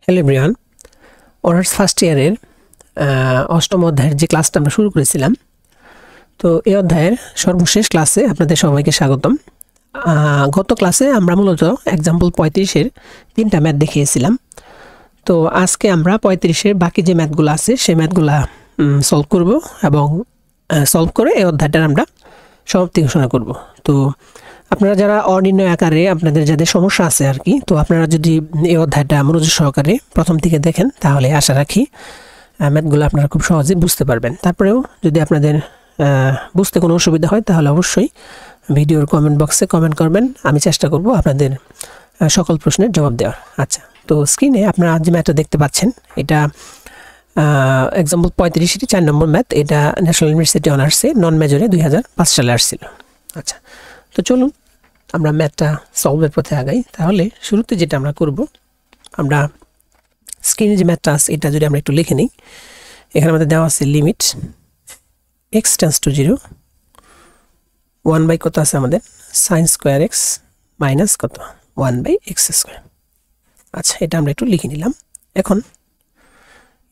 Hello everyone, honours first ইয়ারের অষ্টম অধ্যায়ের যে ক্লাসটা আমরা শুরু করেছিলাম, তো এই অধ্যায়ের সর্বশেষ ক্লাসে আপনাদের সবাইকে স্বাগতম। গত ক্লাসে আমরা মূলত এক্সাম্পল 35-এর 3টা ম্যাথ দেখিয়েছিলাম। তো আজকে আমরা 35-এর বাকি যে ম্যাথগুলো আছে সেই ম্যাথগুলো সলভ করব এবং সলভ করে এই অধ্যায়টার আমরা সমাপ্তি ঘোষণা করব। তো আপনারা যারা অনির্ণয় আকারে আপনাদের যাদের সমস্যা আছে আর কি, তো আপনারা যদি এই অধ্যায়টা মনোযোগ সহকারে প্রথম থেকে দেখেন তাহলে আশা রাখি ম্যাথগুলো আপনারা খুব সহজে বুঝতে পারবেন। তারপরেও যদি আপনাদের বুঝতে কোনো অসুবিধা হয় তাহলে অবশ্যই ভিডিওর কমেন্ট বক্সে কমেন্ট করবেন, আমি চেষ্টা করব আপনাদের সকল প্রশ্নের জবাব দেওয়ার। আচ্ছা, তো স্ক্রিনে আপনারা যে ম্যাথটা দেখতে পাচ্ছেন এটা এক্সাম্পল 35-এর 4 নম্বর ম্যাথ। এটা ন্যাশনাল ইউনিভার্সিটি অনার্সে নন মেজরে 2005 সালে আসছিল। আচ্ছা, তো চলুন আমরা ম্যাথটা সলভের পথে আগাই। তাহলে শুরুতে যেটা আমরা করব, আমরা স্ক্রিনে যে ম্যাথটা আছে এটা যদি আমরা একটু লিখে নিই। এখানে আমাদের দেওয়া আছে লিমিট x টেন্ডস টু 0 1 কত আছে আমাদের sin স্কয়ার x মাইনাস কত 1/x স্কয়ার। আচ্ছা, এটা আমরা একটু লিখে নিলাম। এখন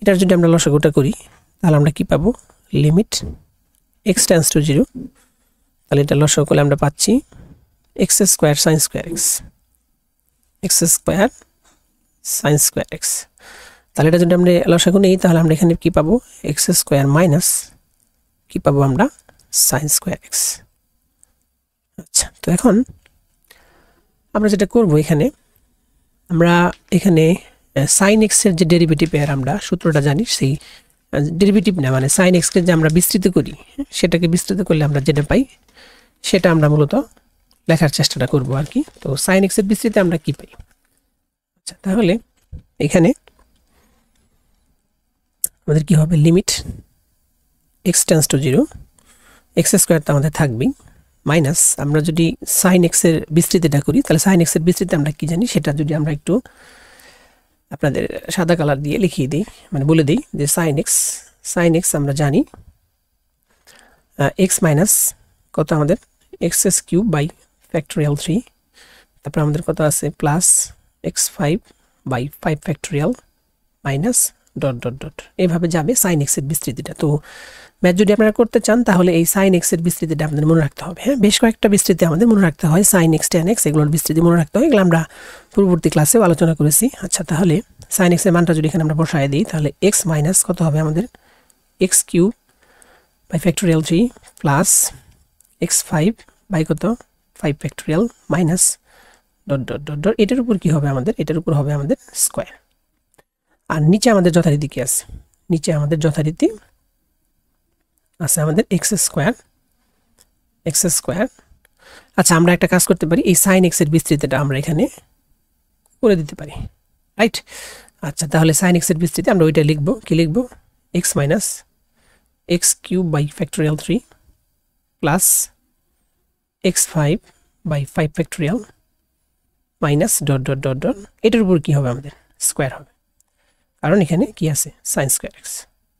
এটার যদি আমরা লসাগুটা করি তাহলে আমরা কি পাবো, লিমিট x টেন্ডস টু 0, তাহলে এটা লসাগু করলে আমরা পাচ্ছি x square sin square x square sin square x। তাহলে এটা যদি আমরা লসাগু নেই তাহলে আমরা এখানে কি পাবো, x স্কয়ার মাইনাস কি পাবো আমরা sin স্কয়ার x। আচ্ছা, তো এখন আমরা যেটা করব, এখানে আমরা এখানে sin x এর যে ডেরিভেটিভ এর আমরা সূত্রটা জানি, সেই ডেরিভেটিভ না মানে sin x কে যে আমরা বিস্তৃত করি, সেটাকে বিস্তৃত করলে আমরা যেটা পাই সেটা আমরা মূলত লেখার চেষ্টাটা করব আর কি। তো sin x এর বিস্তৃতি আমরা কি পাই। আচ্ছা, তাহলে এখানে আমাদের কি হবে, limit x tends to 0 x square তো আমাদের থাকবেই, মাইনাস আমরা যদি sin x এর বিস্তৃতিটা করি তাহলে sin x এর বিস্তৃতি আমরা কি জানি সেটা যদি আমরা একটু আপনাদের সাদা কালার দিয়ে লিখিয়ে দিই, মানে বলে দিই যে sin x আমরা জানি x মাইনাস কত আমাদের x³ বাই ফ্যাক্টোরিয়াল 3, তারপর আমাদের কত আছে plus x5 by 5 factorial minus dot dot dot, এইভাবে যাবে sin x এর বিস্তৃতিটা। তো ম্যাথ যদি আপনারা করতে চান তাহলে এই sin x এর বিস্তৃতিটা আপনাদের মনে রাখতে হবে। হ্যাঁ, বেশ কয়েকটা বিস্তৃতি আমাদের মনে রাখতে হয়, sin x tan x এগুলোর বিস্তৃতি মনে রাখতে হয়, এগুলো আমরা পূর্ববর্তী ক্লাসেও আলোচনা করেছি। আচ্ছা, তাহলে sin x এর মানটা যদি এখানে আমরা বসায় দিই তাহলে x মাইনাস কত হবে আমাদের x³ by factorial 3 plus x5 by কত 5 factorial minus dot dot dot dot, এটার উপর কি হবে আমাদের, এটার উপর হবে আমাদের স্কয়ার। আর নিচে আমাদের যথারীতি কি আছে, নিচে আমাদের যথারীতি আছে আমাদের x স্কয়ার। আচ্ছা, আমরা একটা কাজ করতে পারি, এই sin x এর বিস্তৃতিটা আমরা এখানে করে দিতে পারি, রাইট। আচ্ছা, তাহলে sin x এর বিস্তৃতি আমরা ওইটা লিখব, কি লিখব, x minus x³ by factorial 3 plus x5 by 5 factorial minus dot dot dot dot, এটার উপর কি হবে আমাদের স্কয়ার হবে, কারণ এখানে কি আছে sin স্কয়ার x।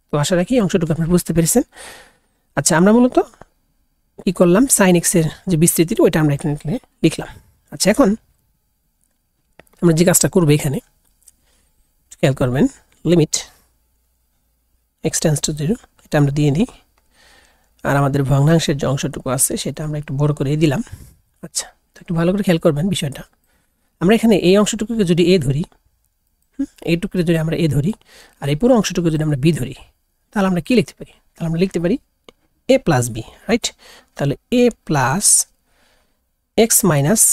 তো আশা রাখি অংশটুকু আপনারা বুঝতে পেরেছেন। আচ্ছা, আমরা মূলত কি করলাম, sin x এর যে বিস্তৃতিটা ওইটা আমরা এখানে লিখলাম। আচ্ছা, এখন আমরা যে কাজটা করব এখানে খেয়াল করবেন, লিমিট x টেন্ডস টু 0 এটা আমরা দিয়ে দিই, আর আমাদের ভগ্নাংশের যে অংশটুকু আছে সেটা আমরা একটু বড় করে দিলাম। আচ্ছা, তো একটু ভালো করে খেয়াল করবেন বিষয়টা। আমরা এখানে এই অংশটুকুকে যদি a ধরি, এইটুকুকে যদি আমরা a ধরি, আর এই পুরো অংশটুকু যদি আমরা b ধরি, তাহলে আমরা কি লিখতে পারি, তাহলে আমরা লিখতে পারি a প্লাস b, রাইট। তাহলে a plus x minus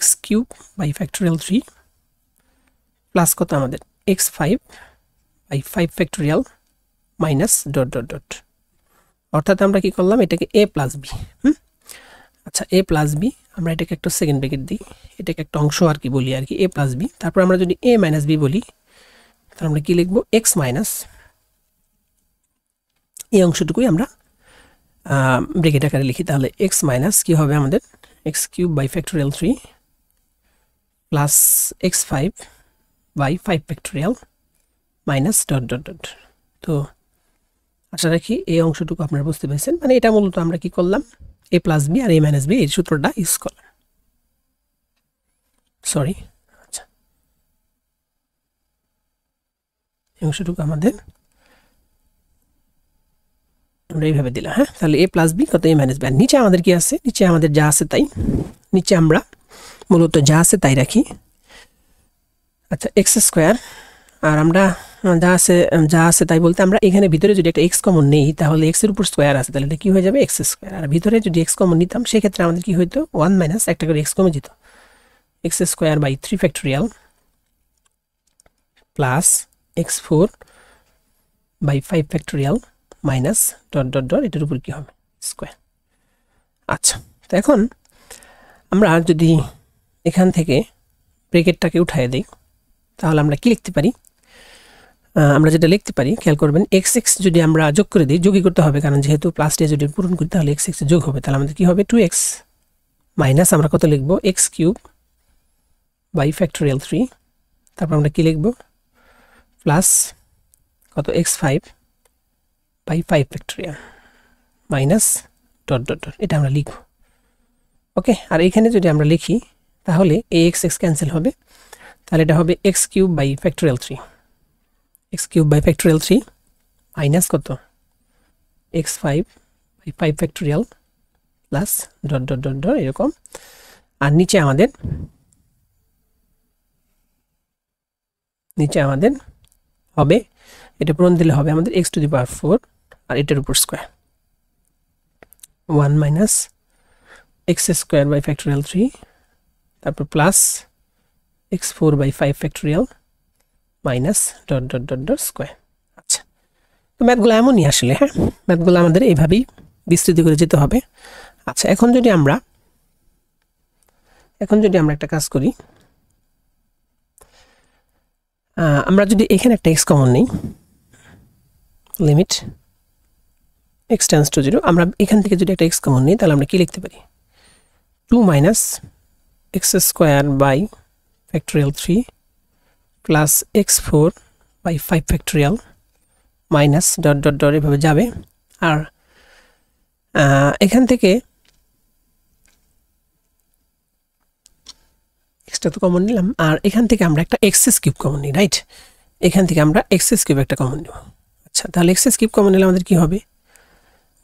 x³ by factorial 3 plus কত আমাদের x5 by 5 factorial minus dot dot dot, অর্থাৎ আমরা কি করলাম, এটাকে a প্লাস b। আচ্ছা, a প্লাস b আমরা এটাকে একটা সেকেন্ড ব্র্যাকেট দিই, এটাকে একটা অংশ আর কি বলি আর কি, a প্লাস b। তারপর আমরা যদি a মাইনাস b বলি তাহলে আমরা কি লিখব, x মাইনাস এই অংশটুকুই আমরা ব্র্যাকেট আকারে লিখি, তাহলে x মাইনাস কি হবে আমাদের x³ by factorial 3 plus x5 by 5 factorial minus dot dot dot. তো আশা রাখি এই অংশটুকু আপনারা বুঝতে পেরেছেন। মানে এটা মূলত আমরা কি করলাম, a প্লাস b আর a মাইনাস b এই সূত্রটা ইউজ করলাম, সরি। আচ্ছা, অংশটুকু আমাদের আমরা এইভাবে দিলাম। হ্যাঁ, তাহলে a প্লাস বি কত a মাইনাস বি। আর নিচে আমাদের কি আছে, নিচে আমাদের যা আছে তাই, নিচে আমরা মূলত যা আছে তাই রাখি। আচ্ছা, এক্স স্কোয়ার, আর আমরা যা আছে তাই বলতে আমরা এখানে ভিতরে যদি একটা এক্স কমন নেই তাহলে এক্স এর উপর স্কোয়ার আছে, তাহলে এটা কি হয়ে যাবে এক্স স্কোয়ার। আর ভিতরে যদি এক্স কমন নিতাম সেক্ষেত্রে আমাদের কি হইতো 1 মাইনাস একটা করে এক্স কমে যেত, x square by 3 factorial plus x4 by 5 factorial minus dot dot dot এটার উপর কি হবে স্কোয়ার। আচ্ছা, তো এখন আমরা যদি এখান থেকে ব্র্যাকেটটাকে উঠায় দিই তাহলে আমরা কি লিখতে পারি, আমরা যেটা লিখতে পারি খেয়াল করবেন, এক্স এক্স যদি আমরা যোগ করে দিই, যোগই করতে হবে কারণ যেহেতু প্লাস দিয়ে যদি পূরণ করি তাহলে এক্স এক্স যোগ হবে, তাহলে আমাদের কি হবে 2x মাইনাস আমরা কত লিখবো এক্স কিউব বাই ফ্যাক্টোরিয়াল 3, তারপর আমরা কি লিখবো প্লাস কত x5 by 5 factorial minus dot dot dot এটা আমরা লিখব। ওকে, আর এখানে যদি আমরা লিখি তাহলে ax x ক্যান্সেল হবে, তাহলে এটা হবে x cube by factorial 3, x cube by factorial 3 minus কত x5 by 5 factorial plus dot dot dot dot এরকম। আর নিচে আমাদের হবে এটা পূরণ দিলে হবে আমাদের x টু দি পাওয়ার 4 আর এটার উপর square 1 minus x square by factorial 3, তারপর plus x4 by 5 factorial minus dot dot dot dot square. আচ্ছা, তো ম্যাথগুলো এমনই আসলে, হ্যাঁ ম্যাথগুলো আমাদের এইভাবেই বিস্তৃত করে যেতে হবে। আচ্ছা, এখন যদি আমরা একটা কাজ করি, আমরা যদি এখানে একটা এক্স কমন নেই, লিমিট x টেন্ডস টু 0, আমরা এখান থেকে যদি একটা এক্স কমন নিই তাহলে আমরা কি লিখতে পারি 2 minus x square by factorial 3 plus x4 by 5 factorial minus dot dot dot এভাবে যাবে। আর এখান থেকে এক্সটা তো কমন নিলাম, আর এখান থেকে আমরা একটা এক্সএস কিউব কমন নিই, রাইট, এখান থেকে আমরা এক্সএস কিউব একটা কমন নিব। আচ্ছা, তাহলে এক্সএস কিউব কমন নিলে আমাদের কি হবে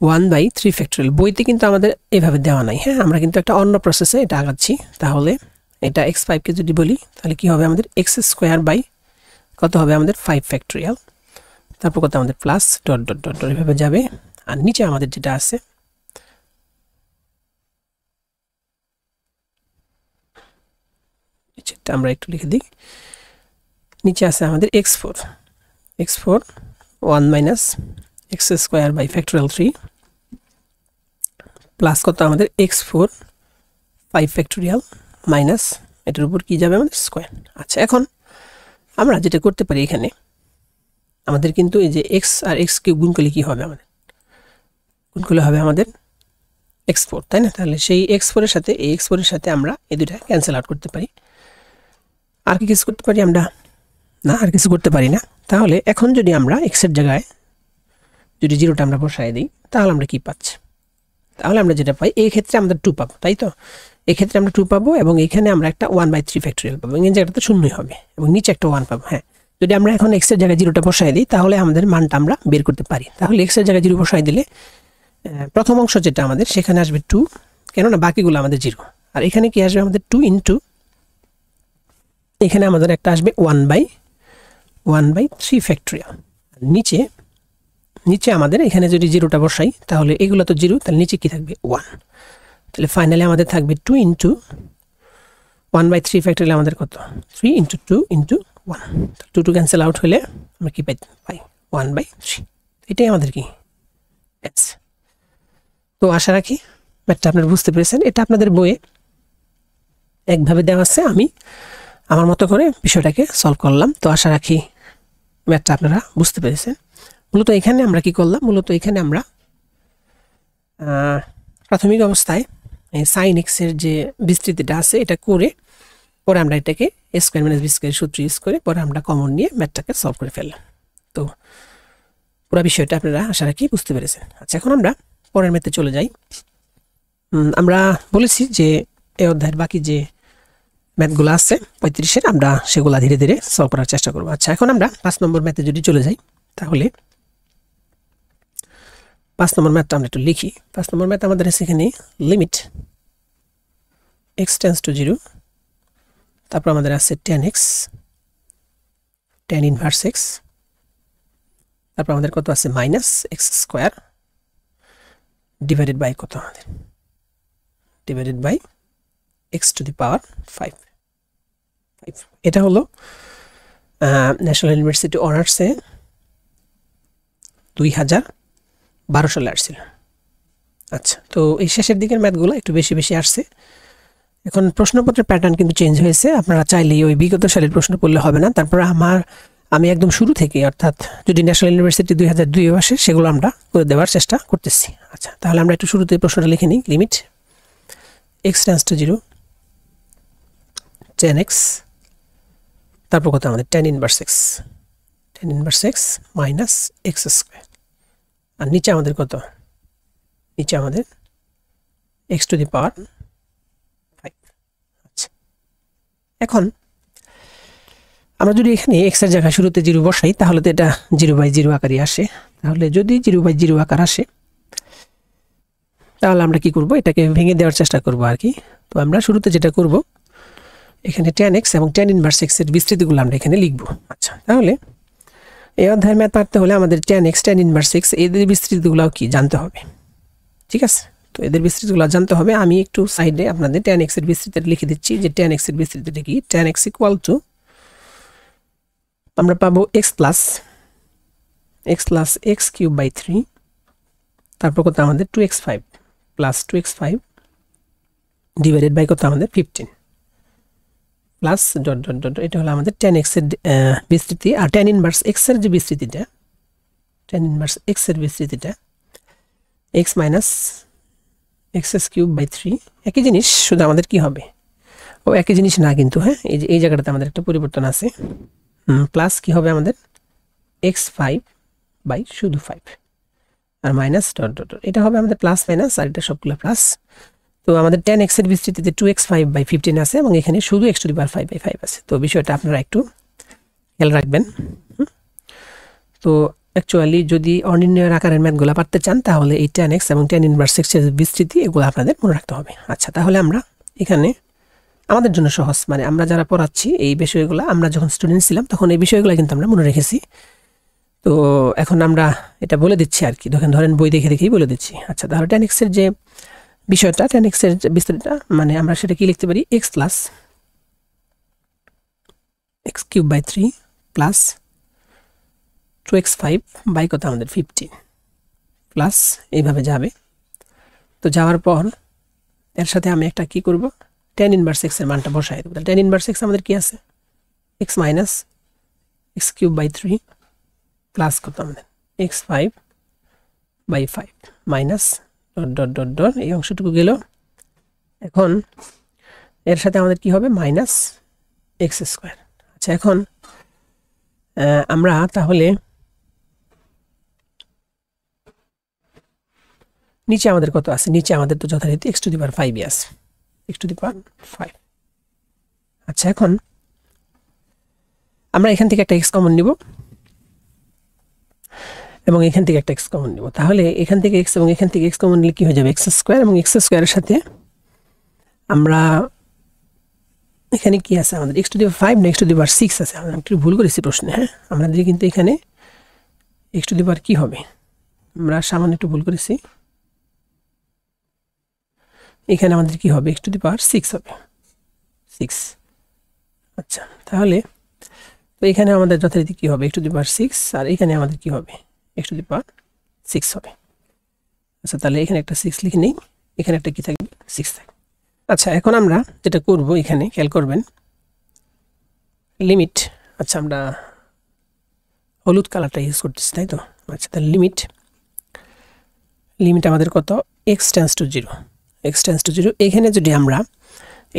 1/3 ফ্যাক্টোরিয়াল। বইতে কিন্তু আমাদের এভাবে দেওয়া নাই, হ্যাঁ আমরা কিন্তু একটা অন্য প্রসেসে এটা আগাচ্ছি। তাহলে এটা x5 কে যদি বলি তাহলে কি হবে আমাদের x স্কোয়ার বাই কত হবে আমাদের 5 ফ্যাক্টোরিয়াল, তারপর কত আমাদের plus dot dot dot dot এভাবে যাবে। আর নিচে আমাদের যেটা আছে এটা আমরা একটু লিখে দিই, নিচে আছে আমাদের x4 1 minus x square by factorial 3 plus কত আমাদের x4 5 ফ্যাক্টোরিয়াল মাইনাস এটার উপর কি যাবে আমাদের স্কোয়ার। আচ্ছা, এখন আমরা যেটা করতে পারি এখানে আমাদের কিন্তু এই যে x আর x কে গুণ করলে কি হবে আমাদের গুণ করলে হবে আমাদের x4, তাই না? তাহলে সেই x4 এর সাথে এই x4 এর সাথে আমরা এই দুটো ক্যান্সেল আউট করতে পারি। আর কি কিছু করতে পারি আমরা? না, আর কিছু করতে পারি না। তাহলে এখন যদি আমরা x এর জায়গায় যদি 0টা আমরা বসায় দিই তাহলে আমরা কি পাচ্ছি? তাহলে আমরা যেটা পাই এই ক্ষেত্রে আমরা 2 পাবো, তাই তো? এই ক্ষেত্রে আমরা 2 পাবো এবং এখানে আমরা একটা 1/3 ফ্যাক্টোরিয়াল পাবো, এই জায়গাটা শূন্যই হবে এবং নিচে একটা 1 পাবো। হ্যাঁ, যদি আমরা এখন x এর জায়গায় 0টা বসায় দিই তাহলে আমাদের মানটা আমরা বের করতে পারি। তাহলে x এর জায়গায় 0 বসায় দিলে প্রথম অংশ যেটা আমাদের সেখানে আসবে 2, কেননা বাকিগুলো আমাদের 0। আর এখানে কি আসবে আমাদের 2 ইনটু এখানে আমাদের একটা আসবে 1/3 ফ্যাক্টোরিয়াল। নিচে আমাদের এখানে যদি 0টা বসাই তাহলে এগুলো তো 0, তাহলে নিচে কি থাকবে 1। তাহলে ফাইনালি আমাদের থাকবে 2 ইনটু 1/3 ফ্যাক্টোরিয়াল আমাদের কত 3 ইনটু 2 ইনটু 1, 2 ক্যান্সেল আউট হলে আমরা কি পাই 1/3। এটাই আমাদের কি এস। তো আশা রাখি ম্যাথটা আপনারা বুঝতে পেরেছেন। এটা আপনাদের বইয়ে একভাবে দেওয়া আছে, আমি আমার মতো করে বিষয়টাকে সলভ করলাম। তো আশা রাখি ম্যাথটা আপনারা বুঝতে পেরেছেন। মূলত এখানে আমরা কি করলাম, মূলত এখানে আমরা প্রাথমিক অবস্থায় সাইন এক্স এর যে বিস্তৃতিটা আছে এটা করে পরে আমরা এটাকে a square minus b square সূত্র ইউজ করে পরে আমরা কমন নিয়ে ম্যাথটাকে সলভ করে ফেললাম। তো পুরো বিষয়টা আপনারা আশা রাখি বুঝতে পেরেছেন। আচ্ছা, এখন আমরা পরের ম্যাথে চলে যাই। আমরা বলেছি যে এই অধ্যায়ের বাকি যে ম্যাথগুলো আছে 35-এর, আমরা সেগুলো ধীরে ধীরে সলভ করার চেষ্টা করব। আচ্ছা, এখন আমরা 5 নম্বর ম্যাথে যদি চলে যাই, তাহলে 5 নম্বর ম্যাথটা আমরা একটু লিখি। 5 নম্বর ম্যাথ আমাদের আছে এখানে লিমিট x টেন্ডস টু 0, তারপর আমাদের আছে tan x tan inverse x, তারপর আমাদের কত আছে minus x square divided by কত আমাদের divided by x to the power 5। এটা হলো ন্যাশনাল ইউনিভার্সিটি অনার্সে 2012 সালে আসছিল। আচ্ছা, তো এই শেষের দিকের ম্যাথগুলো একটু বেশি বেশি আসছে। এখন প্রশ্নপত্রের প্যাটার্ন কিন্তু চেঞ্জ হয়েছে, আপনারা চাইলেই ওই বিগত সালের প্রশ্ন পড়লে হবে না। তারপর আমি একদম শুরু থেকে, অর্থাৎ যদি ন্যাশনাল ইউনিভার্সিটি 2002 আসে, সেগুলো আমরা করে দেওয়ার চেষ্টা করতেছি। আচ্ছা, তাহলে আমরা একটু শুরুতে প্রশ্নটা লিখে নিই। Limit x tends to 0 tan x, তারপর কত আমাদের tan inverse x minus x square, আর নিচে আমাদের কত, নিচে আমাদের x টু দি পাওয়ার 5। আচ্ছা, এখন আমরা যদি এখানে x এর জায়গায় শুরুতে 0 বসাই, তাহলে তো এটা 0/0 আকারে আসে। তাহলে যদি 0/0 আকার আসে, তাহলে আমরা কি করব, এটাকে ভেঙে দেওয়ার চেষ্টা করব আর কি। তো আমরা শুরুতে যেটা করব, এখানে tan x এবং tan ইনভার্স x এর বিস্তৃতিগুলো আমরা এখানে লিখব। আচ্ছা, তাহলে এই অধ্যায়ের ম্যাথ পারতে হলে আমাদের tan x tan inverse x এদের বিস্তৃতিগুলো কি জানতে হবে, ঠিক আছে? তো এদের বিস্তৃতিগুলো জানতে হবে। আমি একটু সাইডে আপনাদের tan x এর বিস্তৃতি লিখে দিচ্ছি, যে tan x এর বিস্তৃতিটা কি। tan x ইকুয়াল টু আমরা পাবো x plus x cube by 3, তারপর কত আমাদের 2x5 plus 2x5 divided by কত আমাদের 15 প্লাস ডট ডট ডট, এটা হলো আমাদের tan x এর বিস্তৃতি। আর tan ইনভার্স x এর যে বিস্তৃতিটা, tan ইনভার্স x এর বিস্তৃতিটা x minus x cube by 3, একই জিনিস, শুধু আমাদের কি হবে, ও একই জিনিস না কিন্তু, হ্যাঁ, এই জায়গাটাতে আমাদের একটা পরিবর্তন আছে। প্লাস কি হবে আমাদের x5 বাই শুধু 5, আর মাইনাস ডট ডট, এটা হবে আমাদের প্লাস মাইনাস, আর এটা সবগুলো প্লাস। তো আমাদের tan x এর বিস্তৃতিতে 2x5/15 আছে, এবং এখানে শুধু x টু দি পাওয়ার 5/5 আছে। তো বিষয়টা আপনারা একটু খেয়াল রাখবেন। তো অ্যাকচুয়ালি যদি অনির্ণয়ের আকারের ম্যাথগুলো পারতে চান, তাহলে এই tan x এবং tan ইনভার্স x এর বিস্তৃতি এগুলো আপনাদের মনে রাখতে হবে। আচ্ছা, তাহলে আমরা এখানে আমাদের জন্য সহজ, মানে আমরা যারা পড়াচ্ছি এই বিষয়গুলো, আমরা যখন স্টুডেন্ট ছিলাম তখন এই বিষয়গুলো কিন্তু আমরা মনে রেখেছি। তো এখন আমরা এটা বলে দিচ্ছি আর কি, ধরেন বই দেখে দেখেই বলে দিচ্ছি। আচ্ছা, তাহলে tan x এর যে বিষয়টা, tan x এর বিস্তৃতিটা, মানে আমরা সেটা কি লিখতে পারি, x plus x cube by 3 plus 2x5 by কত আমাদের 15 প্লাস এইভাবে যাবে। তো যাওয়ার পর এর সাথে আমি একটা কি করব, tan ইনভার্স x এর মানটা বসাই দেব। tan ইনভার্স x আমাদের কি আছে, x minus x cube by 3 plus কত আমাদের x5/5 minus dot dot dot dot, এই অংশটুকু গেল। এখন এর সাথে আমাদের কি হবে, মাইনাস x স্কয়ার। আচ্ছা, এখন আমরা তাহলে নিচে আমাদের কত আছে, নিচে আমাদের তো যথারীতি x টু দি পাওয়ার 5 আছে, x টু দি পাওয়ার 5। আচ্ছা, এখন আমরা এখান থেকে একটা x কমন নিব এবং এখান থেকে একটা x কমন নিব। তাহলে এখান থেকে x এবং এখান থেকে x কমন নিলে কি হয়ে যাবে, x স্কয়ার, এবং x স্কয়ারের সাথে আমরা এখানে কি আছে আমাদের x টু দি পাওয়ার 5 না x টু দি পাওয়ার 6 আছে। আমরা একটু ভুল করেছি প্রশ্নে, হ্যাঁ, আমাদের কিন্তু এখানে x টু দি পাওয়ার কি হবে, আমরা সামান্য একটু ভুল করেছি। এখানে আমাদের কি হবে, x টু দি পাওয়ার 6 হবে, 6। আচ্ছা, তাহলে তো এখানে আমাদের যথারীতি কি হবে, x টু দি পাওয়ার 6, আর এখানে আমাদের কি হবে, x টু দি পাওয়ার 6 হবে। আচ্ছা, তাহলে এখানে একটা 6 লিখে নেই, এখানে একটা কি থাকবে, 6 থাকবে। আচ্ছা, এখন আমরা যেটা করব, এখানে খেয়াল করবেন লিমিট। আচ্ছা, আমরা হলুদ কালারটা ইউজ করতেছি, তাই তো? আচ্ছা, তাহলে লিমিট আমাদের কত, x tends to 0, x tends to 0। এখানে যদি আমরা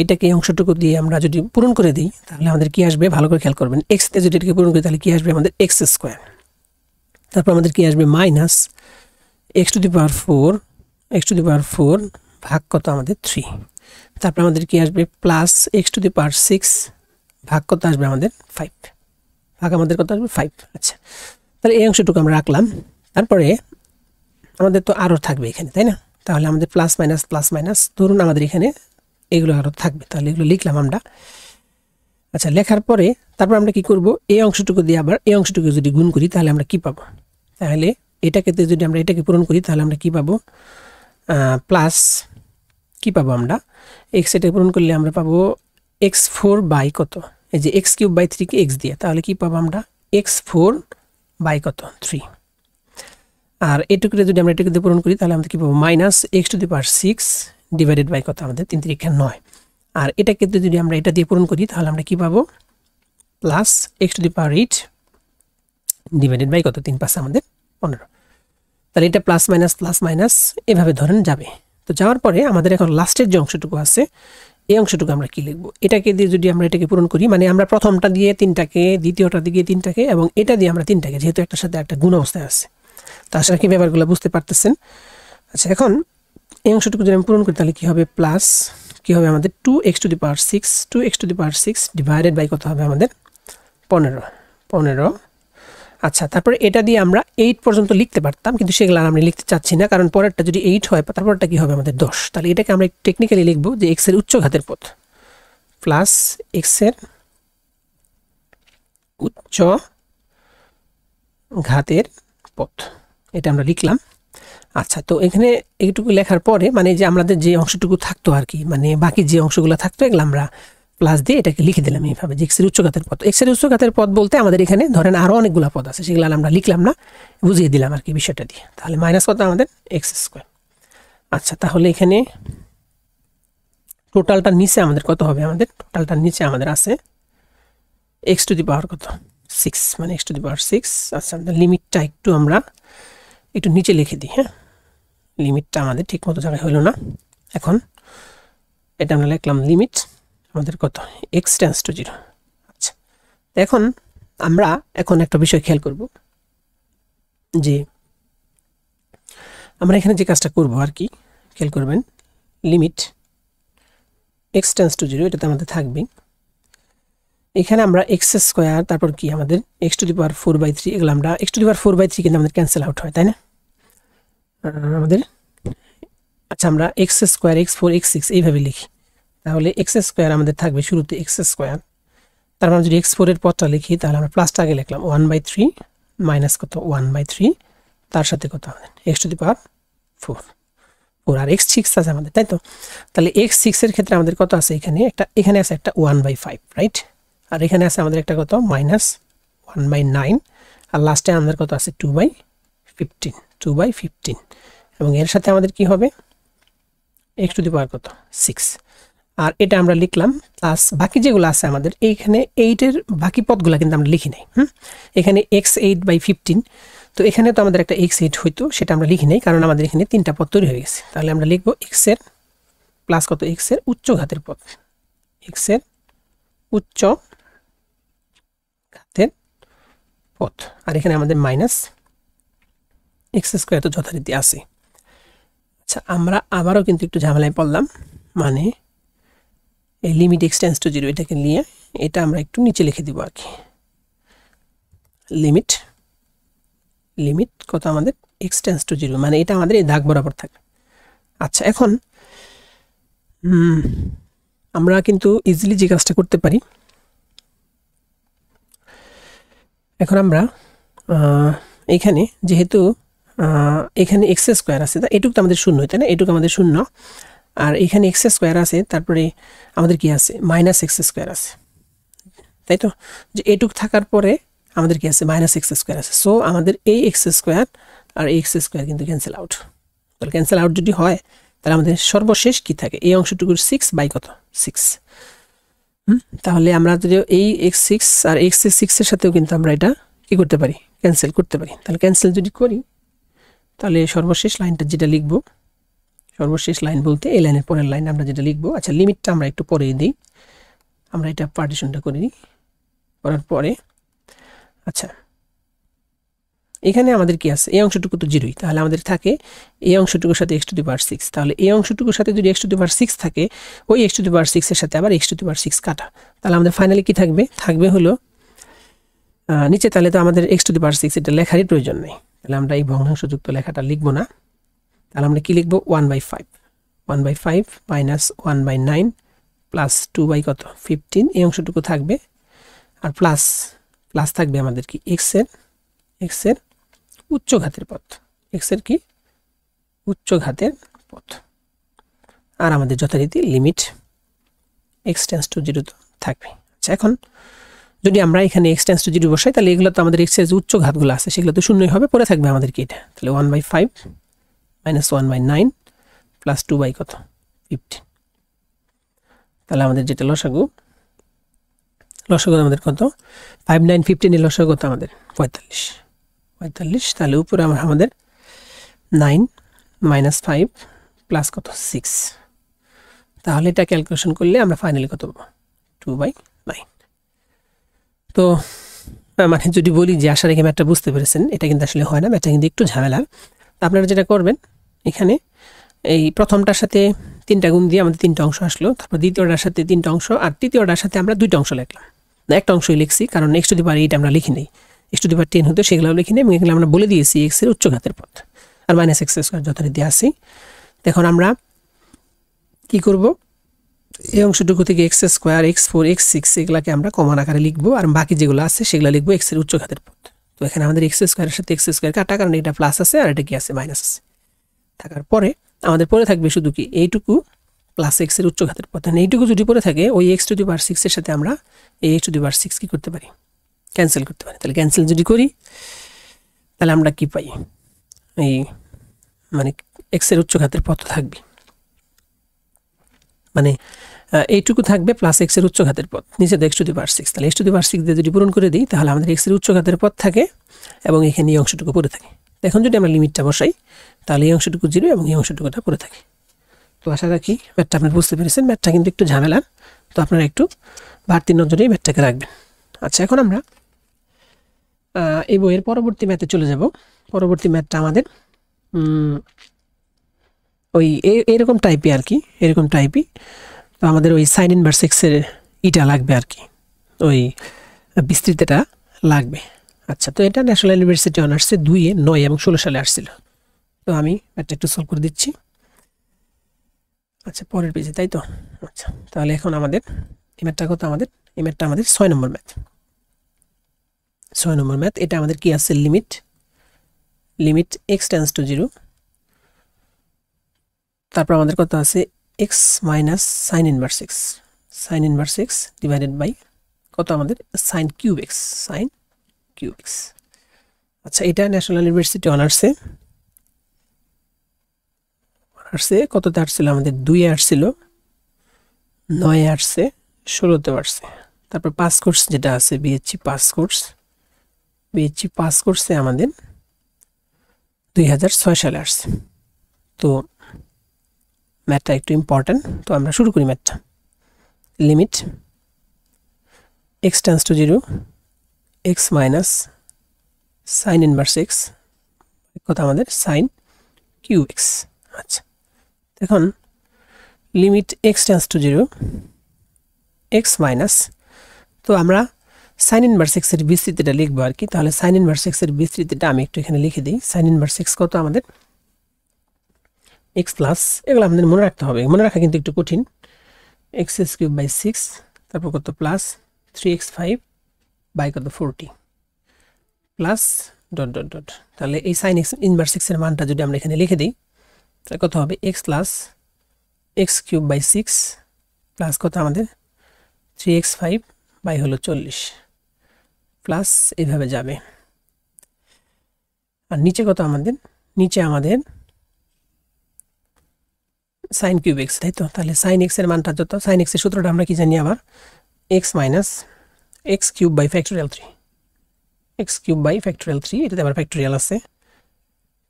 এটাকে এই অংশটুকু দিয়ে আমরা যদি পূরণ করে দিই, তাহলে আমাদের কি আসবে, ভালো করে খেয়াল করবেন, x তে যদি এটাকে পূরণ করি তাহলে কি আসবে আমাদের x স্কয়ার, তারপর আমাদের কি আসবে মাইনাস x টু দি পাওয়ার 4 ভাগ কত আমাদের 3, তারপর আমাদের কি আসবে plus x to the power 6 ভাগ কত আসবে আমাদের 5, ভাগ আমাদের কত আসবে 5। আচ্ছা, তাহলে এই অংশটুকু আমরা রাখলাম। তারপরে আমাদের তো আরও থাকবে এখানে, তাই না? তাহলে আমাদের প্লাস মাইনাস ধরুন আমাদের এখানে এগুলো আরও থাকবে, তাহলে এগুলো লিখলাম আমরা। আচ্ছা, লেখার পরে তারপর আমরা কি করব, এই অংশটুকু দিয়ে আবার এই অংশটুকু যদি গুণ করি তাহলে আমরা কি পাবো, তাহলে এটাকে যদি আমরা এটাকে পূরণ করি তাহলে আমরা কি পাবো, প্লাস কি পাবো আমরা, এক্স এটা পূরণ করলে আমরা পাবো x4 বাই কত, এই যে x³ বাই 3 কে x দিয়ে, তাহলে কি পাবো আমরা x4 বাই কত 3। আর এটুকুতে যদি আমরা এটুকুতে পূরণ করি তাহলে আমরা কি পাবো minus x to the power 6 divided by কত আমাদের 3 3 9। আর এটাকে যদি আমরা এটা দিয়ে পূরণ করি তাহলে আমরা কি পাবো plus x to the power 8 divided by কত 3 5 আমাদের 15। তাহলে এটা প্লাস মাইনাস এভাবে ধরেন যাবে। তো যাওয়ার পরে আমাদের এখন লাস্টের যে অংশটুকু আছে এই অংশটুকু আমরা কি লিখব, এটাকে দিয়ে যদি আমরা এটাকে পূরণ করি, মানে আমরা প্রথমটা দিয়ে 3টাকে, দ্বিতীয়টা দিয়ে 3টাকে এবং এটা দিয়ে আমরা 3টাকে, যেহেতু একটার সাথে একটা গুণ অবস্থায় আছে। তো আশা রাখি ব্যাপারগুলো বুঝতে পারতেছেন। আচ্ছা, এখন এই অংশটুকু যদি আমি পূরণ করি তাহলে কি হবে, প্লাস কি হবে আমাদের 2x to the power 6 divided by কত হবে আমাদের 15। আচ্ছা, তারপরে এটা দিয়ে আমরা 8 পর্যন্ত লিখতে পারতাম, কিন্তু সেগুলো আমরা লিখতে চাচ্ছি না, কারণ পরেরটা যদি 8 হয় তারপরটা কি হবে আমাদের 10। তাহলে এটাকে আমরা টেকনিক্যালি লিখব যে x এর উচ্চ ঘাতের পদ প্লাস x এর উচ্চ ঘাতের পদ, এটা আমরা লিখলাম। আচ্ছা, তো এখানে এইটুকু লেখার পরে মানে যে আমাদের যে অংশটুকু থাকতো আর কি, মানে বাকি যে অংশগুলো থাকতো এগুলো আমরা প্লাস দিয়ে এটাকে লিখে দিলাম এইভাবে যে এক্সের উচ্চঘাতের পদ। এক্সের উচ্চঘাতের পদ বলতে আমাদের এখানে ধরেন আরও অনেকগুলো পদ আছে, সেগুলো আমরা লিখলাম না, বুঝিয়ে দিলাম আর কি বিষয়টা দিয়ে। তাহলে মাইনাস কত আমাদের x²। আচ্ছা, তাহলে এখানে টোটালটার নিচে আমাদের কত হবে, আমাদের টোটালটার নিচে আমাদের আছে x টু দি পাওয়ার কত 6, মানে x টু দি পাওয়ার 6। আচ্ছা, আমাদের লিমিটটা আমরা একটু নিচে লিখে দিই। হ্যাঁ, লিমিটটা আমাদের ঠিক মতো জায়গায় হলো না। এখন এটা আমরা লিখলাম লিমিট আমাদের কত x টেন্ডস টু 0। আচ্ছা, এখন আমরা একটা বিষয় খেয়াল করব যে আমরা এখানে যে কাজটা করব আর কি, খেয়াল করবেন লিমিট x টেন্ডস টু 0 এটাতে আমাদের থাকবে, এখানে আমরা x² তারপর কি আমাদের x টু দি পাওয়ার 4/3, এগুলো আমরা x টু দি পাওয়ার 4/3 কিন্তু আমাদের ক্যান্সেল আউট হয়, তাই না আমাদের। আচ্ছা, আমরা x² x4 x6 এইভাবে লিখি, তাহলে x² আমাদের থাকবে শুরুতে x², তারপর আমরা যদি x4 এর পদটা লিখি তাহলে আমরা প্লাসটা আগে লিখলাম 1/3 মাইনাস কত 1/3, তার সাথে কত আমাদের x to the power 4 R x6 আছে আমাদের, তাই তো। তাহলে x6 এর ক্ষেত্রে আমাদের কত আছে, এখানে আছে একটা 1/5, রাইট। আর এখানে আছে আমাদের একটা কত মাইনাস 1/9, আর লাস্টে আমাদের কত আছে 2/15 এবং এর সাথে আমাদের কি হবে x টু দি পাওয়ার কত 6। আর এটা আমরা লিখলাম প্লাস বাকি যেগুলো আছে আমাদের এইখানে 8 এর বাকি পদগুলো কিন্তু আমরা লিখি নাই। এখানে x8/15, তো এখানে তো আমাদের একটা x8 হইতো, সেটা আমরা লিখি নাই কারণ আমাদের এখানে 3টা পদ তৈরি হয়ে গেছে। তাহলে আমরা লিখব x এর প্লাস কত x এর উচ্চ ঘাতের পদ, x এর উচ্চ ঘাতের পদ, আর এখানে আমাদের মাইনাস x² তো যথারীতি আছে। আচ্ছা, আমরা আবারও কিন্তু একটু ঝামেলায় পড়লাম, মানে এই লিমিট x টেন্ডস টু 0 এটাকে নিয়ে এটা আমরা একটু নিচে লিখে দিব আর কি, লিমিট কত আমাদের x টেন্ডস টু 0, মানে এটা আমাদের এই দাগ বরাবর থাকে। আচ্ছা, এখন আমরা কিন্তু ইজিলি যে কাজটা করতে পারি, এখন আমরা এখানে যেহেতু এখানে x² আছে, এটুকু তো আমাদের শূন্য, তাই না, এটুকু আমাদের শূন্য, আর এখানে x² আছে, তারপরে আমাদের কি আছে মাইনাস x² আছে, তাই তো। যে এটুক থাকার পরে আমাদের কি আছে মাইনাস x² আছে, সো আমাদের এই x² আর এই x² কিন্তু ক্যান্সেল আউট। তাহলে ক্যান্সেল আউট যদি হয় তাহলে আমাদের সর্বশেষ কি থাকে, এই অংশটুকুর 6 বাই কত 6। তাহলে আমরা যদি এই x6 আর x6 এর সাথেও কিন্তু আমরা এটা কি করতে পারি, ক্যান্সেল করতে পারি। তাহলে ক্যান্সেল যদি করি তাহলে সর্বশেষ লাইনটা যেটা লিখব, সর্বশেষ লাইন বলতে এই লাইনের পরের লাইন আমরা যেটা লিখব। আচ্ছা, লিমিটটা আমরা একটু পরে দিই, আমরা এটা পার্টিশনটা করে নিই, করার পরে আচ্ছা এখানে আমাদের কি আছে, এই অংশটুকু তো 0ই, তাহলে আমাদের থাকে এই অংশটুকুর সাথে x⁶। তাহলে এই অংশটুকুর সাথে যদি x⁶ থাকে, ওই x⁶ এর সাথে আবার x⁶ কাটা, তাহলে আমাদের ফাইনালি কি থাকবে, থাকবে হলো নিচে। তাহলে তো আমাদের x⁶ এটা লেখারই প্রয়োজন নেই, তাহলে আমরা এই ভগ্নাংশযুক্ত লেখাটা লিখব না। তাহলে আমরা কি লিখব, 1/5 1/5 মাইনাস 1/9 প্লাস 2 কত 15, এই অংশটুকু থাকবে। আর প্লাস প্লাস থাকবে আমাদের কি x এর উচ্চ ঘাতের পদ, x এর কি উচ্চ ঘাতের পদ। আর আমাদের যথারীতি লিমিট x টেন্ডস টু 0 তো থাকবে। আচ্ছা, এখন যদি আমরা এখানে x টেন্ডস টু 0 বসাই, তাহলে এগুলো তো আমাদের x এর যে উচ্চ ঘাতগুলো আছে সেগুলো তো শূন্যই হবে, পরে থাকবে আমাদের কি এটা, তাহলে 1/5 মাইনাস 1/9 প্লাস 2 কত 15। তাহলে আমাদের যেটা লসাগু আমাদের কত, 5 9 15 এর লসাগু কত আমাদের 45। তাহলে উপরে আমাদের 9 মাইনাস 5 প্লাস কত 6। তাহলে এটা ক্যালকুলেশন করলে আমরা ফাইনালি কত পাবো, 2/9। তো মানে যদি বলি যে আশা রেখে ম্যাথটা বুঝতে পেরেছেন, এটা কিন্তু আসলে হয় না, ম্যাথটা কিন্তু একটু ঝামেলার। আপনারা যেটা করবেন, এখানে এই প্রথমটার সাথে 3টা গুণ দিয়ে আমাদের 3টা অংশ আসলো, তারপর দ্বিতীয়টার সাথে 3টা অংশ, আর তৃতীয়টার সাথে আমরা 2টা অংশ লিখলাম, না একটা অংশই লিখছি, কারণ x⁸ আমরা লিখি নেই, x⁻10 হতো সেগুলো লিখি নেই, এবং এগুলো আমরা বলে দিয়েছি x এর উচ্চ ঘাতের পদ, আর মাইনাস x² যথারীতি আসি। এখন আমরা কি করব, এই অংশটুকু থেকে x², x4, x6 এগুলাকে আমরা কমন আকারে লিখবো, আর বাকি যেগুলো আছে সেগুলো লিখবো x এর উচ্চ ঘাতের পদ। তো এখানে আমাদের x² এর সাথে x² কাটা, কারণ এটা প্লাস আছে আর এটা কি আছে মাইনাস আছে, থাকার পরে আমাদের পরে থাকবে শুধু কি এইটুকু প্লাস x এর উচ্চ ঘাতের পদ। এইটুকু যদি পরে থাকে, ওই x⁶ এর সাথে আমরা এই x⁶ কি করতে পারি, ক্যান্সেল করতে পারি। তাহলে ক্যান্সেল যদি করি, তাহলে আমরা কি পাই, এই মানে x এর উচ্চ ঘাতের পদ থাকবে, মানে এইটুকু থাকবে প্লাস x এর উচ্চ ঘাতের পদ, নিচে তো x⁶। তাহলে x⁶ দিয়ে যদি পূরণ করে দিই, তাহলে আমাদের x এর উচ্চ ঘাতের পদ থাকে, এবং এখানে এই অংশটুকু পড়ে থাকে। এখন যদি আমরা লিমিটটা বসাই, তাহলে এই অংশটুকু 0 এবং এই অংশটুকুটা পড়ে থাকে। তো আশা রাখি ম্যাথটা আপনি বুঝতে পেরেছেন। ম্যাথটা কিন্তু একটু ঝামেলার, তো আপনারা একটু বাড়তি নজরে এই ম্যাথটাকে রাখবেন। আচ্ছা, এখন আমরা এই বইয়ের পরবর্তী ম্যাথে চলে যাব। পরবর্তী ম্যাথটা আমাদের ওই এরকম টাইপই আর কি, এরকম টাইপই। তো আমাদের ওই সাইন ইনভার্স x এর ইটা লাগবে আর কি, ওই বিস্তৃতিটা লাগবে। আচ্ছা, তো এটা ন্যাশনাল ইউনিভার্সিটি অনার্সে 2 9 এবং 16 সালে আসছিল। তো আমি ম্যাথটা একটু সলভ করে দিচ্ছি। আচ্ছা, পরের পেজে, তাই তো। আচ্ছা, তাহলে এখন আমাদের এই ম্যাথটা কত, আমাদের এই ম্যাথটা আমাদের 6 নম্বর ম্যাথ। 6 নম্বর ম্যাথ, এটা আমাদের কি আছে, লিমিট x টেন্ডস টু 0, তারপর আমাদের কত আছে x minus sine inverse x divided by কত আমাদের সাইন কিউব x। আচ্ছা, এটা ন্যাশনাল ইউনিভার্সিটি অনার্সে কততে আসছিল, আমাদের 2 আসছিল, 9 আসছে, 16তে আসছে। তারপর পাস কোর্স যেটা আছে বিএসসি পাস কোর্সে আমাদের 2006 সালে আসছে। তো ম্যাথটা একটু ইম্পর্টেন্ট, তো আমরা শুরু করি ম্যাথটা। Limit x tends to 0, x minus sine inverse x কত আমাদের সাইন কিউব x। আচ্ছা, এখন limit x tends to 0, x minus, তো আমরা সাইন ইনভার্স x এর বিস্তৃতিটা লিখবো আর কি। তাহলে সাইন ইনভার্স x এর বিস্তৃতিটা আমি একটু এখানে লিখে দিই। সাইন ইনভার্স x কত আমাদের x প্লাস, এগুলো আমাদের মনে রাখতে হবে, মনে রাখা কিন্তু একটু কঠিন, x³ বাই 6, তারপর কত প্লাস 3x5 বাই কত 40 প্লাস ডট ডট ডট। তাহলে এই সাইন ইনভার্স x এর মানটা যদি আমরা এখানে লিখে দিই, তাহলে কত হবে x plus x³ by 6 plus কত আমাদের 3x5 বাই হলো 40 প্লাস এইভাবে যাবে। আর নিচে কত আমাদের, নিচে আমাদের সাইন কিউব x, তাই তো। তাহলে সাইন x এর মানটা যত, সাইন x এর সূত্রটা আমরা কি জানি আবার, x minus x³ by factorial 3, x³ by factorial 3, এটাতে আবার ফ্যাক্টোরিয়াল আছে,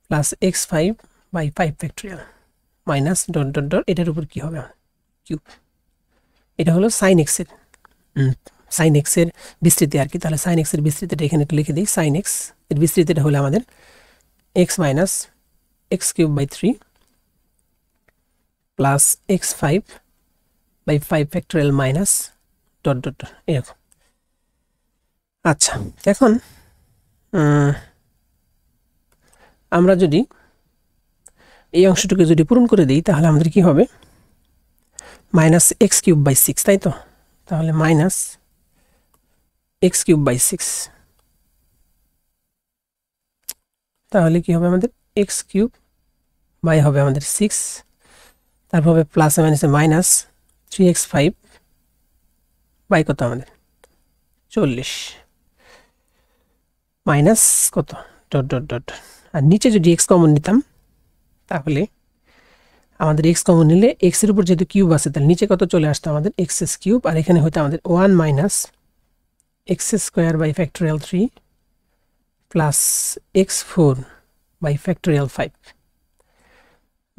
plus x5 by 5 factorial minus dot dot dot, এটার উপর কি হবে কিউব। এটা হলো সাইন x এর সাইন এক্স এর বিস্তৃতি আর কি। তাহলে সাইন এক্স এর বিস্তৃতিটা এখানে একটু লিখে দিই। সাইন এক্স এর বিস্তৃতিটা হলো আমাদের x minus x cube by 3 plus x 5 by 5 factorial minus dot dot dot এরকম। আচ্ছা, এখন আমরা যদি এই অংশটুকু যদি পূরণ করে দিই তাহলে আমাদের কি হবে, মাইনাস এক্স কিউব বাই 6, তাই তো? তাহলে মাইনাস এক্স কিউব বাই 6, তাহলে কি হবে আমাদের এক্স কিউব বাই হবে আমাদের 6, তারপর হবে প্লাস মাইনাসে মাইনাস 3x5 বাই কত আমাদের 40 মাইনাস কত ডট ডট ডট। আর নিচে যদি এক্স কমন নিতাম তাহলে আমাদের এক্স কমন নিলে এক্স এর উপর যেহেতু কিউব আছে তাহলে নিচে কত চলে আসতো আমাদের এক্স কিউব, আর এখানে হয়তো আমাদের 1 minus x square by factorial 3 plus x4 by factorial 5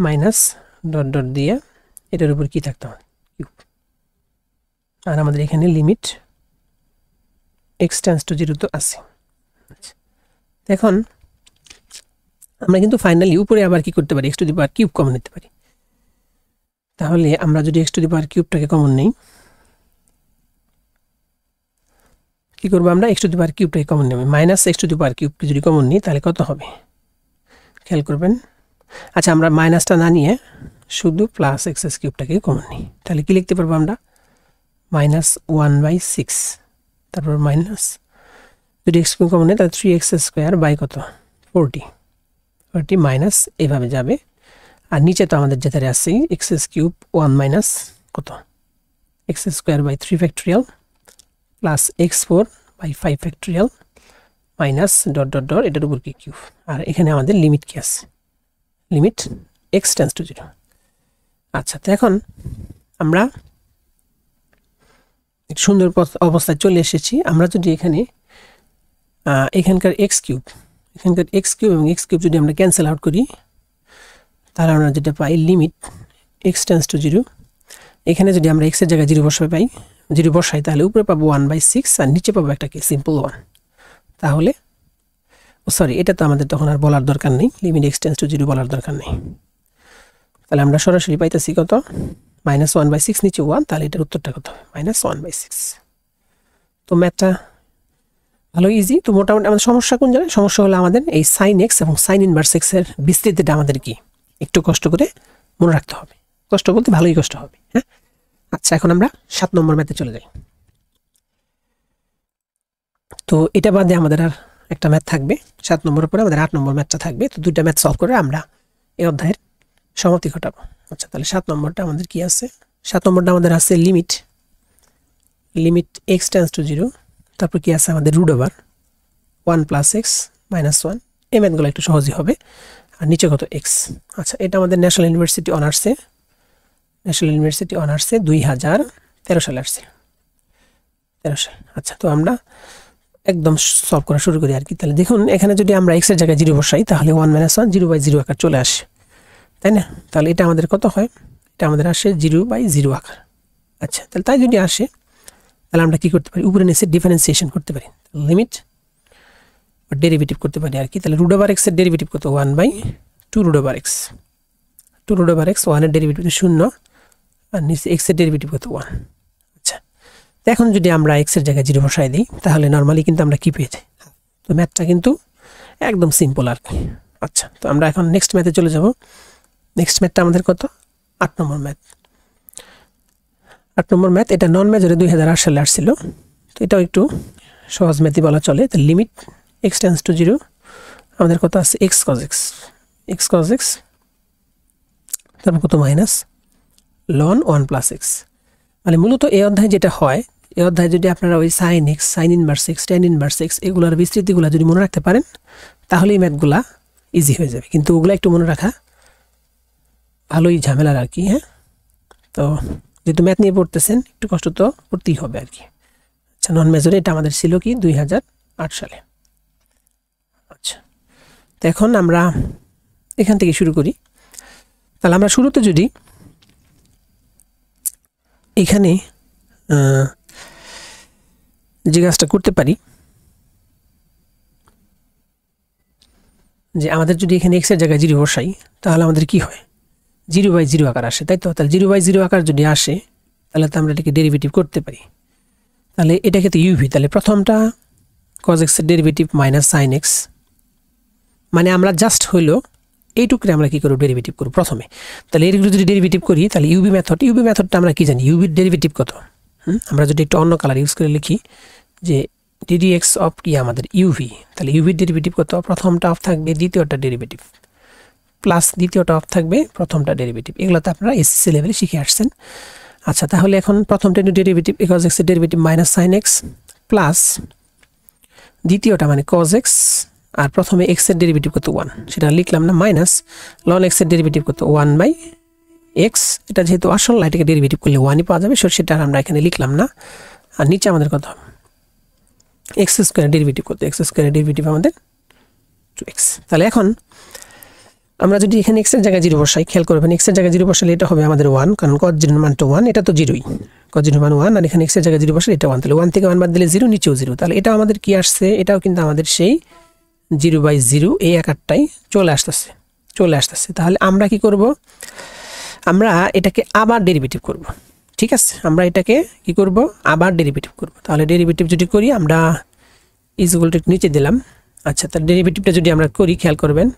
minus dot dot দিয়ে এটার উপর কি থাকতো কিউব। আর আমাদের এখানে লিমিট x টেন্ডস টু 0 তো আছে। এখন আমরা কিন্তু ফাইনালি উপরে আবার কি করতে পারি, x to the power cube common নিতে পারি। তাহলে আমরা যদি x টু দি পাওয়ার কিউবটাকে কমন নেই, কি করব আমরা, x টু দি পাওয়ার কিউবটাকে কমন নেব। Minus x to the power কিউবকে যদি কমন নিই তাহলে কত হবে খেয়াল করবেন। আচ্ছা, আমরা মাইনাসটা না নিয়ে শুধু প্লাস এক্স কিউবটাকে কমন নিই, তাহলে কি লিখতে পারবো আমরা, মাইনাস 1/6, তারপর মাইনাস যদি এক্স কিউব কমন নেই তাহলে 3x স্কোয়ার বাই কত 40 মাইনাস এইভাবে যাবে। আর নিচে তো আমাদের যেটা আছে এক্স কিউব 1 মাইনাস কত x square by 3 factorial plus x4 by 5 factorial minus dot dot dot এটার উপর কি কিউব। আর এখানে আমাদের লিমিট কি আছে, লিমিট x টেন্ডস টু 0। আচ্ছা, তো এখন আমরা সুন্দর অবস্থায় চলে এসেছি। আমরা যদি এখানে এখানকার x কিউব এবং x কিউব যদি আমরা ক্যান্সেল আউট করি তাহলে আমরা যেটা পাই লিমিট x টেন্ডস টু 0। এখানে যদি আমরা x এর জায়গায় 0 বসাই তাহলে উপরে পাবো 1/6 আর নিচে পাবো একটা কি সিম্পল 1। তাহলে সরি, এটা তো আমাদের তখন আর বলার দরকার নেই, লিমিট x টেন্ডস টু 0 বলার দরকার নেই। তাহলে আমরা সরাসরি পাইতেছি কত, -1/6 নিচে 1, তাহলে এটার উত্তরটা কত হবে -1/6। তো ম্যাথটা ভালো ইজি। তো মোটামুটি আমাদের সমস্যা কোন জায়গায়, সমস্যা হলো আমাদের এই সাইন এক্স এবং সাইন ইনভার্স এক্স এর বিস্তৃতিটা আমাদের কি একটু কষ্ট করে মনে রাখতে হবে। কষ্ট বলতে ভালোই কষ্ট হবে, হ্যাঁ। আচ্ছা, এখন আমরা 7 নম্বর ম্যাথে চলে যাই। তো এটা বাদে আমাদের আর একটা ম্যাথ থাকবে 7 নম্বরের পরে আমাদের 8 নম্বর ম্যাথটা থাকবে। তো দুইটা ম্যাথ সলভ করে আমরা এই অধ্যায়ের সমাপ্তি ঘটাবো। আচ্ছা, তাহলে 7 নম্বরটা আমাদের কি আছে, 7 নম্বরটা আমাদের আছে লিমিট x টেন্ডস টু 0, তারপর কি আছে আমাদের root over 1 plus x minus 1। এই ম্যাথগুলো একটু সহজই হবে। আর নিচে কত এক্স। আচ্ছা, এটা আমাদের ন্যাশনাল ইউনিভার্সিটি অনার্সে 2013 সালে আসছে, 13 সাল। আচ্ছা, তো আমরা একদম সলভ করা শুরু করি আর কি। তাহলে দেখুন এখানে যদি আমরা এক্স এর জায়গায় 0 বসাই তাহলে 1 - 1 0/0 আকার চলে আসে, তাই না? তাহলে এটা আমাদের কত হয়, এটা আমাদের আসে 0/0 আকার। আচ্ছা, তাহলে তাই যদি আসে তাহলে আমরা কি করতে পারি, উপরে নিচে ডিফারেন্সিয়েশন করতে পারি, লিমিট ডেরিভেটিভ করতে পারি আর কি। তাহলে রুট ওভার এক্স এর ডেরিভেটিভ কত, 1/2 root over x. 2 root over x, 1 এর ডেরিভেটিভ 0 আর নিচে এক্স এর ডেরিভেটিভ কত 1। আচ্ছা, এখন যদি আমরা এক্স এর জায়গায় 0 বসাই দিই তাহলে নরমালি কিন্তু আমরা কি পেয়ে যাই। তো ম্যাথটা কিন্তু একদম সিম্পল আর কি। আচ্ছা, তো আমরা এখন নেক্সট ম্যাথে চলে যাব। নেক্সট ম্যাথটা আমাদের কত, 8 নম্বর ম্যাথ। 8 নম্বর ম্যাথ, এটা নন মেজরে 2008 সালে আসছিল। তো এটাও একটু সহজ ম্যাথই বলা চলে। তো লিমিট x টেন্ডস টু 0 আমাদের কত আছে x cos x তারপর কত মাইনাস ln 1 প্লাস x। মানে মূলত এই অধ্যায়ে যেটা হয়, এই অধ্যায়ে যদি আপনারা ওই sine x, sine inverse x, tan inverse x এগুলোর বিস্তৃতিগুলো যদি মনে রাখতে পারেন তাহলে এই ম্যাথগুলা ইজি হয়ে যাবে। কিন্তু ওগুলো একটু মনে রাখা ভালোই ঝামেলার আর কি, হ্যাঁ। তো যেহেতু ম্যাথ নিয়ে পড়তেছেন একটু কষ্ট তো করতেই হবে আর কি। আচ্ছা, নন মেজরে এটা আমাদের ছিল কি 2008 সালে। আচ্ছা, তো এখন আমরা এখান থেকে শুরু করি। তাহলে আমরা শুরুতে যদি যে কাজটা করতে পারি যে আমাদের যদি এখানে x এর জায়গায় 0 বসাই তাহলে আমাদের কি হয় 0/0 আকার আসে, তাই তো? তাহলে 0/0 আকার যদি আসে তাহলে তো আমরা এটাকে ডেরিভেটিভ করতে পারি। তাহলে এটাকে তো ইউভি, তাহলে প্রথমটা cos x এর ডেরিভেটিভ মাইনাস সাইন x, মানে আমরা জাস্ট হইলো এইটুকুরে আমরা কি করব ডেরিভেটিভ করব প্রথমে। তাহলে এর যদি ডেরিভেটিভ করি তাহলে ইউভি মেথডটা আমরা কি জানি, ইউভির ডেরিভেটিভ কত? আমরা যদি একটু অন্য কালার ইউজ করে লিখি যে ddx অফ কি আমাদের ইউভি, তাহলে ইউভির ডেরিভেটিভ কত? প্রথমটা অফ থাকবে দ্বিতীয়টা ডেরিভেটিভ প্লাস দ্বিতীয়টা অফ থাকবে প্রথমটা ডেরিভেটিভ। এগুলো তো আপনারা এসএসসি লেভেলে শিখে আসছেন। আচ্ছা, তাহলে এখন প্রথমটা ডেরিভেটিভ cos x এর derivative minus sine x plus দ্বিতীয়টা মানে cos x, আর প্রথমে x এর ডেরিভেটিভ কত 1 সেটা লিখলাম না, মাইনাস ln x এর ডেরিভেটিভ কত 1/x, এটা যেহেতু আসল এটাকে ডেরিভেটিভ করলে 1ই পাওয়া যাবে, সেটা আমরা এখানে লিখলাম না। আর নিচে আমাদের কত x স্কয়ার ডেরিভেটিভ কত, x স্কয়ার ডেরিভেটিভ আমাদের 2x। তাহলে এখন আমরা যদি এখানে x এর জায়গায় 0 বসাই, খেয়াল করবেন x এর জায়গায় 0 বসালে এটা হবে আমাদের 1, কারণ cos 0 এর মান তো 1, এটা তো 0ই, cos 0 এর মান 1, আর এখানে x এর জায়গায় 0 বসালে এটা 1, তাহলে 1 থেকে 1 বাদ দিলে 0, নিচেও 0, তাহলে এটা আমাদের কি আসছে, এটাও কিন্তু আমাদের সেই 0/0 এই আকারটাই চলে আসতেছে। তাহলে আমরা কি করব, আমরা এটাকে আবার ডেরিভেটিভ করব। ঠিক আছে, আমরা এটাকে কি করব আবার ডেরিভেটিভ করব। তাহলে ডেরিভেটিভ যদি করি আমরা ইজ ইকুয়াল টু নিচে দিলাম। আচ্ছা, তার ডেরিভেটিভটা যদি আমরা করি, খেয়াল করবেন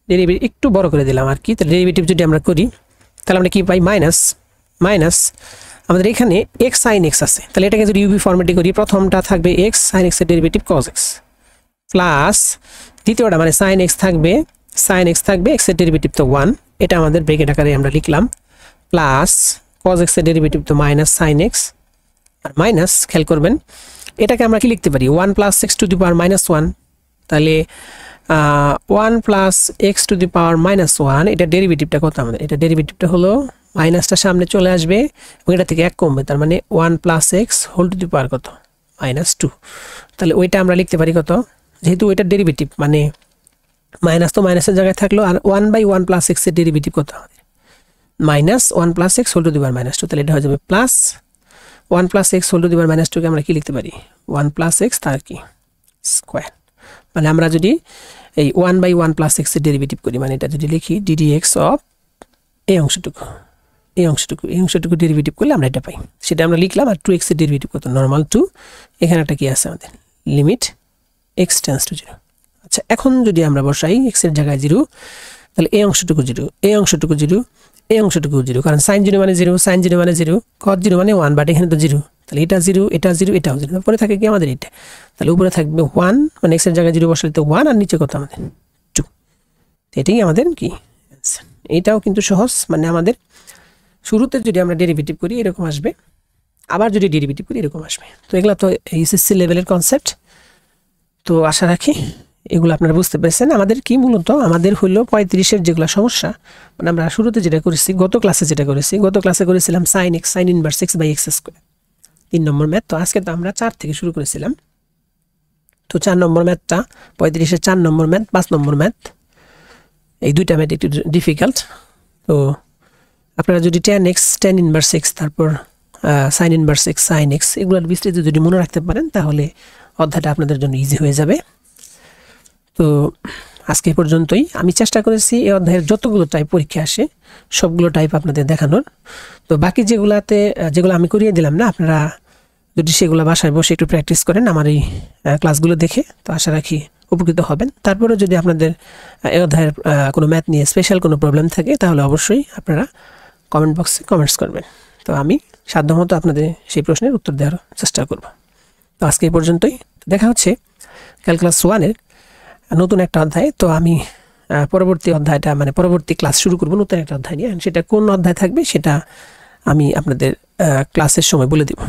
ডেরিভেটিভ একটু বড় করে দিলাম আর কি। তাহলে ডেরিভেটিভ যদি আমরা করি তাহলে আমরা কি পাই, মাইনাস আমাদের এখানে x sin x আছে, তাহলে এটাকে যদি ইউভি ফরম্যাটে করি প্রথমটা থাকবে x sin x এর ডেরিভেটিভ cos x প্লাস দ্বিতীয়টা মানে sin x থাকবে x এর ডেরিভেটিভ তো 1, এটা আমাদের ব্র্যাকেট আকারে আমরা লিখলাম, প্লাস cos x এর ডেরিভেটিভ তো মাইনাস sin x, আর মাইনাস খেয়াল করবেন এটাকে আমরা কি লিখতে পারি 1 + x টু দি পাওয়ার -1, তাহলে 1 + x টু দি পাওয়ার -1, এটা ডেরিভেটিভটা কত আমাদের, এটা ডেরিভেটিভটা হলো মাইনাসটা সামনে চলে আসবে এবং এটা থেকে 1 কমবে, তার মানে 1 + x হোল টু দি পাওয়ার কত -2। তাহলে ওইটা আমরা লিখতে পারি কত, যেহেতু ওইটা ডেরিভেটিভ মানে মাইনাস তো মাইনাসের জায়গায় থাকলো, আর 1/1 + x এর ডেরিভেটিভ কত আমাদের -1 + x whole to the power -2, তাহলে এটা হয়ে যাবে plus 1 + x whole to the power -2 কে আমরা কি লিখতে পারি 1 + x তার কি স্কয়ার। মানে আমরা যদি এই 1/1 + x এর ডেরিভেটিভ করি, মানে এটা যদি লিখি ddx অফ এই অংশটুকু ডেরিভেটিভ করলে আমরা এটা পাই, সেটা আমরা লিখলাম। আর 2x এর ডেরিভেটিভ কত নরমাল 2, এখানে একটা কি আছে আমাদের লিমিট x টেন্ডস টু 0। আচ্ছা, এখন যদি আমরা বসাই x এর জায়গায় 0, তাহলে এই অংশটুকু 0, এই অংশটুকু 0, এই অংশটুকু 0, কারণ sin 0 মানে 0, sin 0 মানে 0, cos 0 মানে 1, বাট এখানে তো 0, তাহলে এটা 0, এটা 0, এটাও 0, তারপরে থাকে কি আমাদের এটা, তাহলে উপরে থাকবে 1, মানে x এর জায়গায় 0 বসালে তো 1, আর নিচে কত আমাদের 2, এটাই আমাদের কি অ্যানসার। এটাও কিন্তু সহজ, মানে আমাদের শুরুতে যদি আমরা ডেরিভেটিভ করি এরকম আসবে, আবার যদি ডেরিভেটিভ করি এরকম আসবে। তো এগুলো তো এসএসসি লেভেলের কনসেপ্ট, তো আশা রাখি এগুলো আপনারা বুঝতে পেরেছেন। আমাদের কি মূলত আমাদের হলো 35-এর যেগুলো সমস্যা, মানে আমরা শুরুতে যেটা করেছি গত ক্লাসে করেছিলাম sin x sin inverse x/x square 3 নম্বর ম্যাথ। তো আজকে তো আমরা 4 থেকে শুরু করেছিলাম, তো 4 নম্বর ম্যাথটা 35-এর 4 নম্বর ম্যাথ, 5 নম্বর ম্যাথ, এই দুইটা ম্যাথ একটু ডিফিকাল্ট। তো আপনারা যদি tan x tan inverse x তারপর sin inverse x sin x এগুলোর বিস্তৃত যদি মনে রাখতে পারেন তাহলে অধ্যায়টা আপনাদের জন্য ইজি হয়ে যাবে। তো আজকে পর্যন্তই, আমি চেষ্টা করেছি এই অধ্যায়ের যতগুলো টাইপ পরীক্ষা আসে সবগুলো টাইপ আপনাদের দেখানোর। তো বাকি যেগুলো আমি করিয়ে দিলাম না, আপনারা যদি সেগুলো বাসায় বসে একটু প্র্যাকটিস করেন আমার এই ক্লাসগুলো দেখে, তো আশা রাখি উপকৃত হবেন। তারপরে যদি আপনাদের এই অধ্যায়ের কোনো ম্যাথ নিয়ে স্পেশাল কোনো প্রবলেম থাকে তাহলে অবশ্যই আপনারা কমেন্ট বক্সে কমেন্টস করবেন, তো আমি সাধ্যমতো আপনাদের সেই প্রশ্নের উত্তর দেওয়ার চেষ্টা করব। তো আজকে এই পর্যন্তই, দেখা হচ্ছে ক্যালকুলাস 1-এর নতুন একটা অধ্যায়। তো আমি পরবর্তী অধ্যায়টা মানে পরবর্তী ক্লাস শুরু করব নতুন একটা অধ্যায় নিয়ে, সেটা কোন অধ্যায় থাকবে সেটা আমি আপনাদের ক্লাসের সময় বলে দেব।